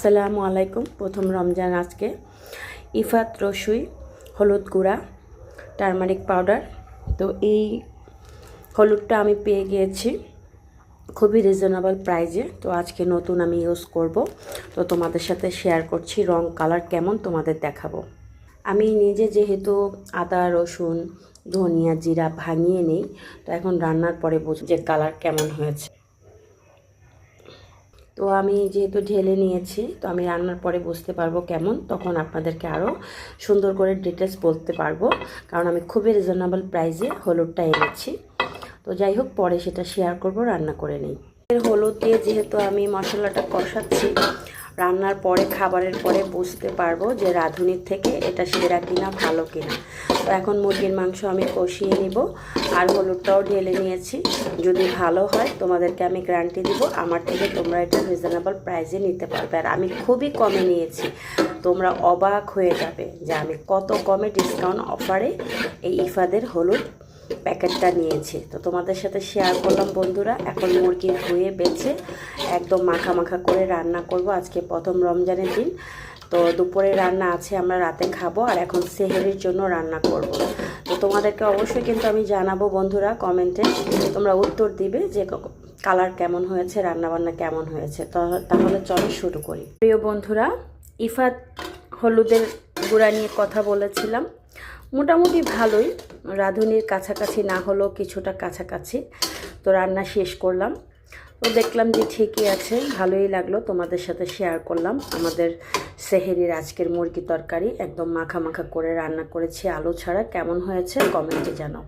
আসসালামু আলাইকুম। প্রথম রমজান আজকে ইফাত রসুই হলুদ গুঁড়া টারমারিক পাউডার। তো এই হলুদটা আমি পেয়ে গিয়েছি খুবই রিজনেবল প্রাইজে। তো আজকে নতুন আমি ইউজ করব, তো তোমাদের সাথে শেয়ার করছি। রং কালার কেমন তোমাদের দেখাবো। আমি নিজে যেহেতু আদা রসুন ধনিয়া জিরা ভাঙিয়ে নেই, তো এখন রান্নার পরে বুঝি যে কালার কেমন হয়েছে। তো আমি যেহেতু ঢেলে নিয়েছি, তো আমি রান্নার পরে বুঝতে পারবো কেমন, তখন আপনাদেরকে আরও সুন্দর করে ডিটেলস বলতে পারবো, কারণ আমি খুবই রিজনেবল প্রাইসে হলুদটা এনেছি। তো যাই হোক, পরে সেটা শেয়ার করব রান্না করে নিই। হলুদ দিয়ে যেহেতু আমি মশলাটা কষাচ্ছি, রান্নার পরে খাবারের পরে বুঝতে পারবো যে রাঁধুনির থেকে এটা সেরা কিনা ভালো কিনা। তো এখন মুরগির মাংস আমি কষিয়ে নিব, আর হলুদটাও ঢেলে নিয়েছি। যদি ভালো হয় তোমাদেরকে আমি গ্যারান্টি দিব আমার থেকে তোমরা এটা রিজনেবল প্রাইসে নিতে পারবে। আর আমি খুবই কমে নিয়েছি, তোমরা অবাক হয়ে যাবে যে আমি কত কমে ডিসকাউন্ট অফারে এই ইফাদের হলুদ প্যাকেটটা নিয়েছি। তো তোমাদের সাথে শেয়ার করলাম বন্ধুরা। এখন মুরগি ধুয়ে বেছে একদম মাখা মাখা করে রান্না করব আজকে প্রথম রমজানের দিন। তো দুপুরে রান্না আছে, আমরা রাতে খাবো, আর এখন সেহরির জন্য রান্না করব। তো তোমাদেরকে অবশ্যই কিন্তু আমি জানাবো বন্ধুরা, কমেন্টে তোমরা উত্তর দিবে যে কালার কেমন হয়েছে, রান্নাবান্না কেমন হয়েছে। তো তাহলে চলো শুরু করি। প্রিয় বন্ধুরা, ইফাত হলুদের গুঁড়া নিয়ে কথা বলেছিলাম। মোটামুটি ভালোই, রাঁধুনির কাছাকাছি না হলেও কিছুটা কাছাকাছি। তো রান্না শেষ করলাম, তো দেখলাম যে ঠিকই আছে, ভালোই লাগলো। তোমাদের সাথে শেয়ার করলাম আমাদের সেহরির আজকের মুরগি তরকারি। একদম মাখা মাখা করে রান্না করেছি আলু ছাড়া। কেমন হয়েছে কমেন্টে জানাও।